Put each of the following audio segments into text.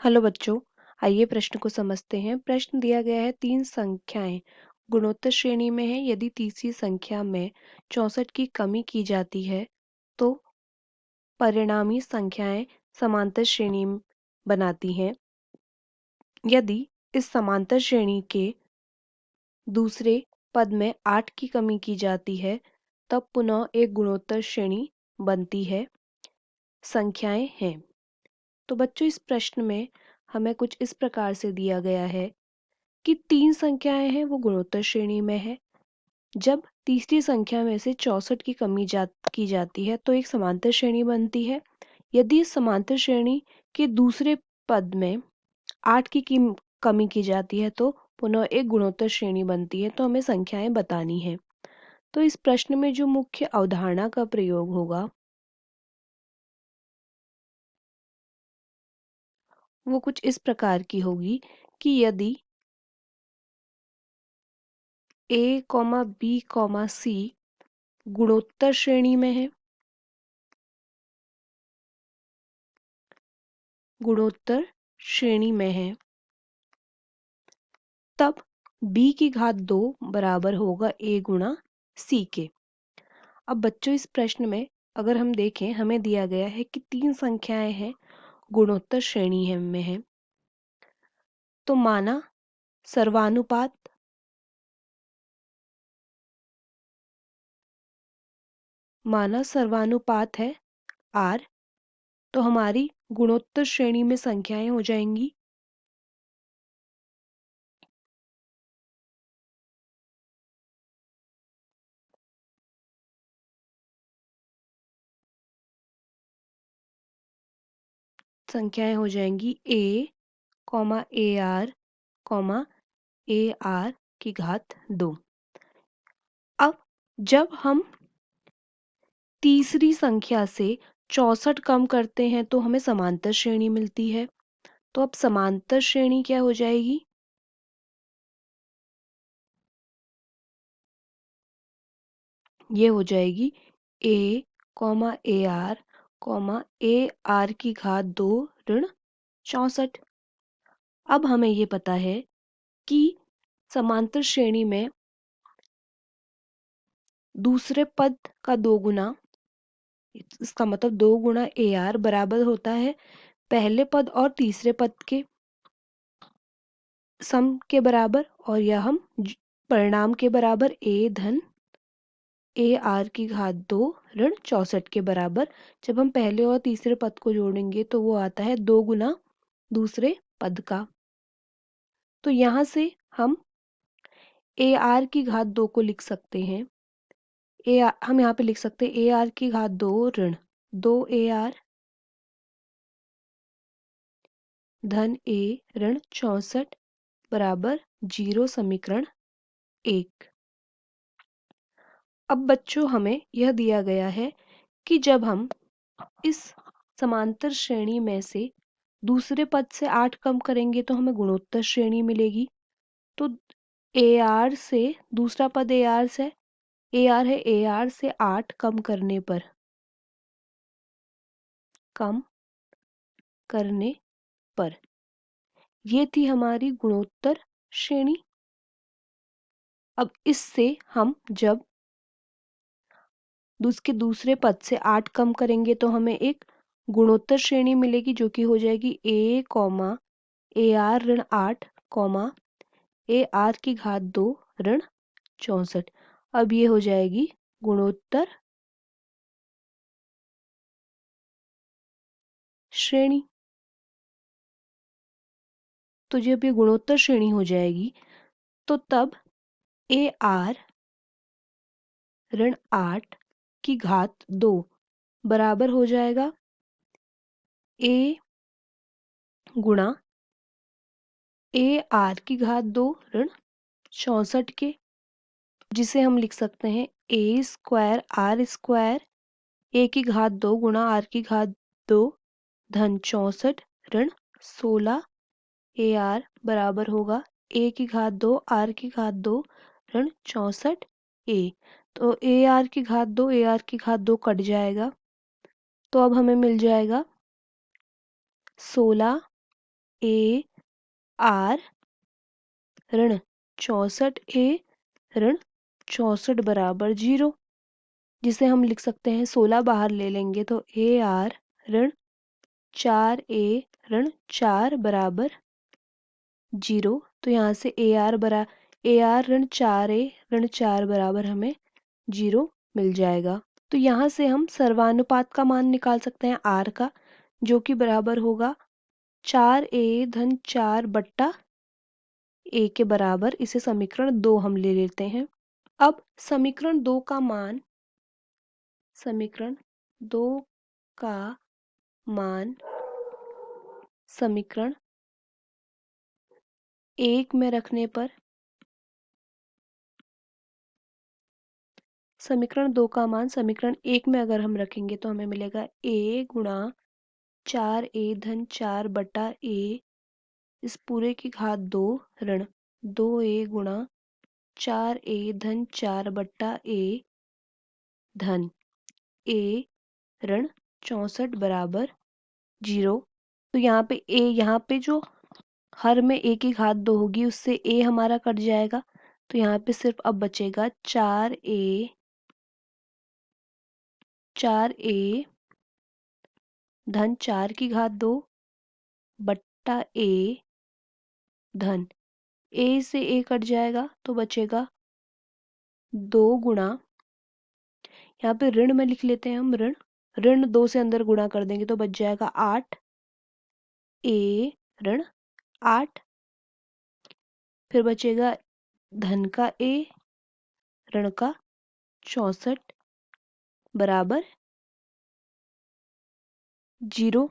Hello बच्चों, आइए प्रश्न को समझते हैं। प्रश्न दिया गया है तीन संख्याएं गुणोत्तर श्रेणी में है। यदि तीसरी संख्या में 64 की कमी की जाती है तो परिणामी संख्याएं समांतर श्रेणी बनाती हैं। यदि इस समांतर श्रेणी के दूसरे पद में 8 की कमी की जाती है तब पुनः एक गुणोत्तर श्रेणी बनती है। संख्याएं हैं। तो बच्चों, इस प्रश्न में हमें कुछ इस प्रकार से दिया गया है कि तीन संख्याएं हैं वो गुणोत्तर श्रेणी में है। जब तीसरी संख्या में से 64 की कमी की जाती है तो एक समांतर श्रेणी बनती है। यदि इस समांतर श्रेणी के दूसरे पद में 8 की कमी की जाती है तो पुनः एक गुणोत्तर श्रेणी बनती है। तो हमें संख्याएं बतानी है। तो इस प्रश्न में जो मुख्य अवधारणा का प्रयोग होगा वो कुछ इस प्रकार की होगी कि यदि a, b, c गुणोत्तर श्रेणी में है, गुणोत्तर श्रेणी में है, तब b की घात 2 बराबर होगा a गुणा c के। अब बच्चों, इस प्रश्न में अगर हम देखें, हमें दिया गया है कि तीन संख्याएं हैं गुणोत्तर श्रेणी में है। तो सर्वानुपात माना सर्वानुपात है r, तो हमारी गुणोत्तर श्रेणी में संख्याएं हो जाएंगी a, ar, ar की घात 2। अब जब हम तीसरी संख्या से 64 कम करते हैं तो हमें समांतर श्रेणी मिलती है। तो अब समांतर श्रेणी क्या हो जाएगी? ये हो जाएगी a, ar की घात 2 ऋण 64। अब हमें ये पता है कि समांतर श्रेणी में दूसरे पद का 2 गुना, इसका मतलब 2 गुना ar बराबर होता है पहले पद और तीसरे पद के सम के बराबर, और यह हम परिणाम के बराबर a धन ar की घात 2 ऋण 64 के बराबर। जब हम पहले और तीसरे पद को जोड़ेंगे तो वो आता है 2 गुना दूसरे पद का। तो यहाँ से हम ar की घात 2 को लिख सकते हैं। हम यहाँ पे लिख सकते हैं ar की घात 2 ऋण 2 ar धन a ऋण 64 बराबर 0। समीकरण 1। अब बच्चों, हमें यह दिया गया है कि जब हम इस समांतर श्रेणी में से दूसरे पद से 8 कम करेंगे तो हमें गुणोत्तर श्रेणी मिलेगी। तो ar से दूसरा पद ar से ar है, ar से 8 कम करने पर ये थी हमारी गुणोत्तर श्रेणी। अब इससे हम जब उसके दूसरे पद से 8 कम करेंगे तो हमें एक गुणोत्तर श्रेणी मिलेगी जो कि हो जाएगी a, ar ऋण 8, ar की घात 2 ऋण 64। अब ये हो जाएगी गुणोत्तर श्रेणी। तो जब ये गुणोत्तर श्रेणी हो जाएगी तो तब ar ऋण 8 की घात 2 बराबर हो जाएगा a गुणा ar की घात 2 ऋण 64 के, जिसे हम लिख सकते हैं a square r square a की घात 2 गुणा r की घात 2 धन 64 ऋण 16 ar बराबर होगा a की घात 2 r की घात 2 ऋण 64 a। तो ar की घात 2 ar की घात 2 कट जाएगा। तो अब हमें मिल जाएगा 16 ए आर ऋण 64A ऋण 64 बराबर 0, जिसे हम लिख सकते हैं 16 बाहर ले लेंगे तो ए आर ऋण 4A ऋण 4 बराबर 0। तो यहाँ से ए आर ऋण 4A ऋण 4 बराबर हमें 0 मिल जाएगा। तो यहाँ से हम सर्वानुपात का मान निकाल सकते हैं आर का, जो कि बराबर होगा 4A धन 4 बट्टा ए के बराबर। इसे समीकरण 2 हम ले लेते हैं। अब समीकरण 2 का मान समीकरण 1 में रखने पर समीकरण 2 का मान समीकरण 1 में अगर हम रखेंगे तो हमें मिलेगा ए गुणा 4A धन 4 बटा ए इस पूरे की घात 2 ऋण 2A गुणा 4A धन 4 बट्टा ए धन ए ऋण 64 बराबर 0। तो यहाँ पे जो हर में ए की घात 2 होगी उससे ए हमारा कट जाएगा। तो यहाँ पे सिर्फ अब बचेगा 4A धन 4 की घात 2 बट्टा ए धन ए से ए कट जाएगा तो बचेगा 2 गुणा, यहाँ पे ऋण में लिख लेते हैं हम ऋण 2 से अंदर गुणा कर देंगे तो बच जाएगा 8 ए ऋण 8, फिर बचेगा धन का ए ऋण का 64 बराबर 0।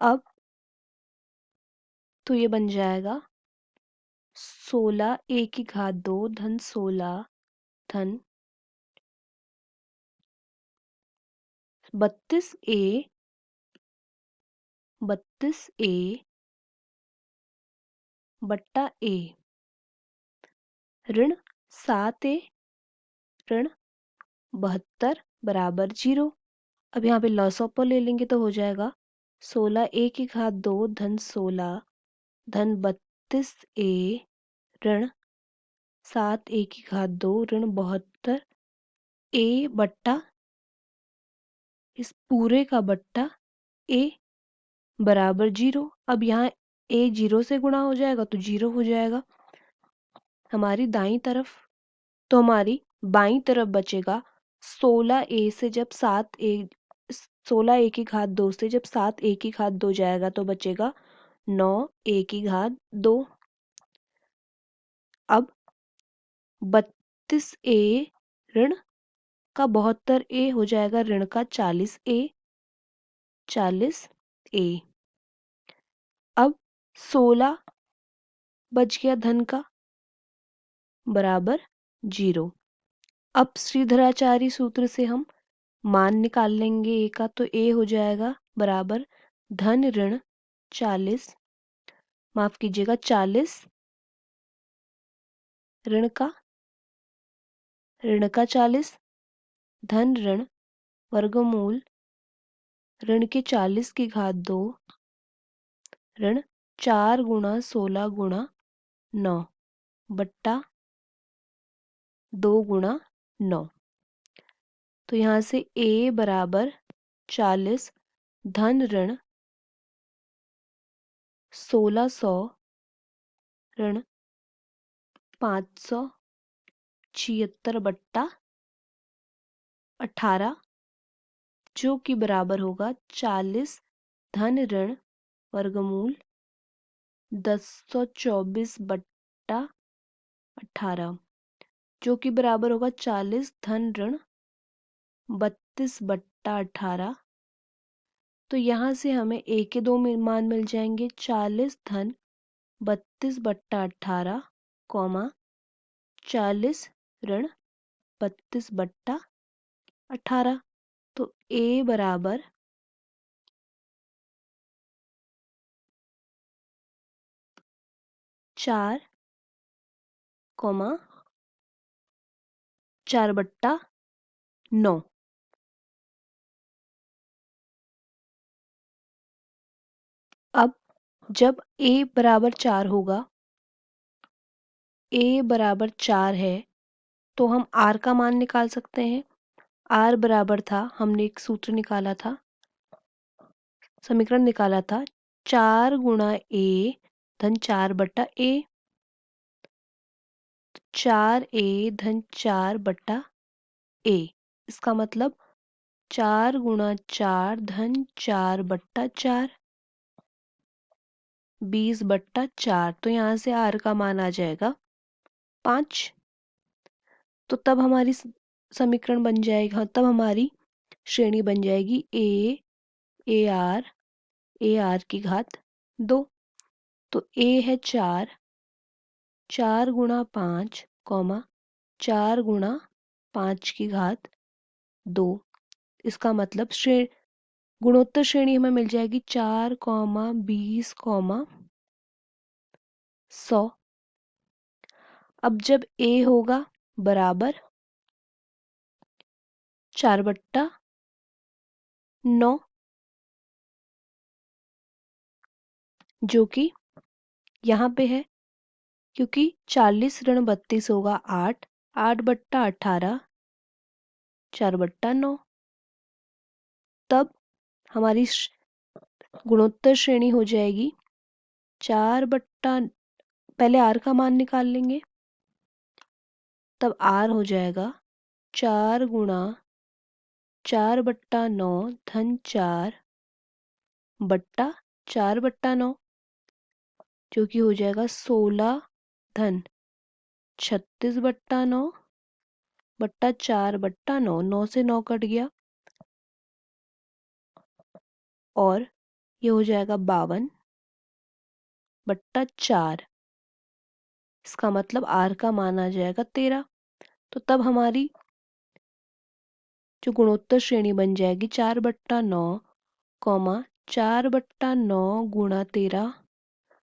अब तो ये बन जाएगा 16A की घात 2 धन 16 धन 32A बट्टा ए ऋण 7A ऋण 72 बराबर 0। अब यहाँ पे लॉसअपर ले लेंगे तो हो जाएगा 16A की घात 2 धन 16 धन 32A ऋण 7A की घात 2 ऋण 72 ए बट्टा इस पूरे का बट्टा ए बराबर 0। अब यहाँ ए 0 से गुणा हो जाएगा तो 0 हो जाएगा हमारी दाईं तरफ। तो हमारी बाईं तरफ बचेगा 16A से जब 16A की घात 2 से जब 7A की घात 2 जाएगा तो बचेगा 9A की घात 2। अब 32A ऋण का 72A हो जाएगा ऋण का 40A अब 16 बच गया धन का बराबर 0। अब श्रीधराचार्य सूत्र से हम मान निकाल लेंगे ए का, तो ए हो जाएगा बराबर धन ऋण 40, माफ कीजिएगा 40 ऋण का 40 धन ऋण वर्गमूल ऋण के 40 की घात 2 ऋण 4 गुणा 16 गुणा 9 बट्टा 2 गुणा 9। तो यहाँ से a बराबर 40 धन ऋण 1600 ऋण 576 बट्टा 18, जो कि बराबर होगा 40 धन ऋण वर्गमूल 1024 बट्टा 18, जो कि बराबर होगा 40 धन ऋण 32 बट्टा 18। तो यहाँ से हमें a के दो मान मिल जाएंगे 40 धन 32 बट्टा 18 कॉमा 40 ऋण 32 बट्टा 18। तो a बराबर 4 कॉमा 4 बट्टा 9। अब जब a बराबर 4 होगा, a बराबर 4 है, तो हम r का मान निकाल सकते हैं। r बराबर था, हमने एक सूत्र निकाला था, समीकरण निकाला था, 4 गुणा a धन 4 बट्टा a। 4a धन 4 बट्टा a, इसका मतलब 4 गुणा 4 धन 4 बट्टा 4, 20 बट्टा 4। तो यहाँ से r का मान आ जाएगा 5। तो तब हमारी समीकरण बन जाएगा, तब हमारी श्रेणी बन जाएगी ए आर की घात 2। तो a है 4, 4 गुणा 5 कॉमा 4 गुणा 5 की घात 2। इसका मतलब गुणोत्तर श्रेणी हमें मिल जाएगी 4 कॉमा 20 कॉमा 100। अब जब a होगा बराबर 4 बट्टा 9, जो कि यहाँ पे है, क्योंकि 40 ऋण 32 होगा 8, 8 बट्टा 18, 4 बट्टा 9। तब हमारी गुणोत्तर श्रेणी हो जाएगी 4 बट्टा, पहले r का मान निकाल लेंगे, तब r हो जाएगा 4 गुणा 4 बट्टा 9 धन 4 बट्टा 4 बट्टा 9, जो कि हो जाएगा 16 धन 36 बट्टा 9 बट्टा 4 बट्टा 9। 9 से 9 कट गया और ये हो जाएगा 52 बट्टा 4। इसका मतलब r का मान आ जाएगा 13। तो तब हमारी जो गुणोत्तर श्रेणी बन जाएगी 4 बट्टा 9 कॉमा 4 बट्टा 9 गुणा 13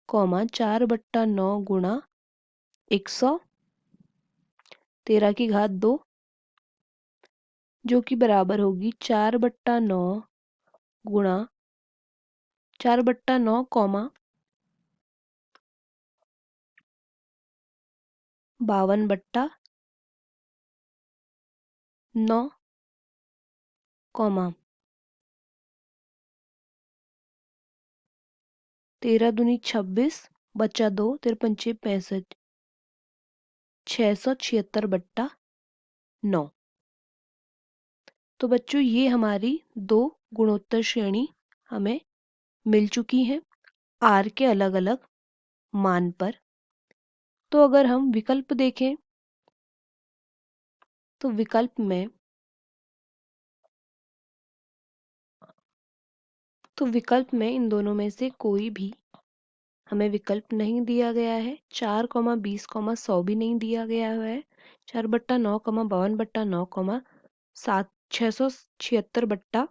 कॉमा 4 बट्टा 9 गुणा 100, 13 की घात 2, जो कि बराबर होगी 4 बट्टा 9 गुणा 4 बट्टा 9 कॉमा 52 बट्टा 9 कॉमा 13 दूनी 26 बच्चा 2, 13 पंचे 65, 676 बट्टा 9। तो बच्चों ये हमारी दो गुणोत्तर श्रेणी हमें मिल चुकी हैं r के अलग अलग मान पर। तो अगर हम विकल्प देखें तो विकल्प में इन दोनों में से कोई भी हमें विकल्प नहीं दिया गया है। 4 कॉमा 20 कॉमा 100 भी नहीं दिया गया है। 4 बट्टा 9 कॉमा 52 बट्टा 9 कॉमा 676 बट्टा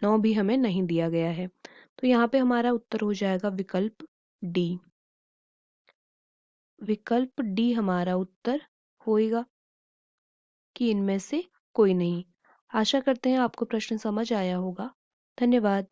9 भी हमें नहीं दिया गया है। तो यहाँ पे हमारा उत्तर हो जाएगा विकल्प डी। विकल्प डी हमारा उत्तर होएगा कि इनमें से कोई नहीं। आशा करते हैं आपको प्रश्न समझ आया होगा। धन्यवाद।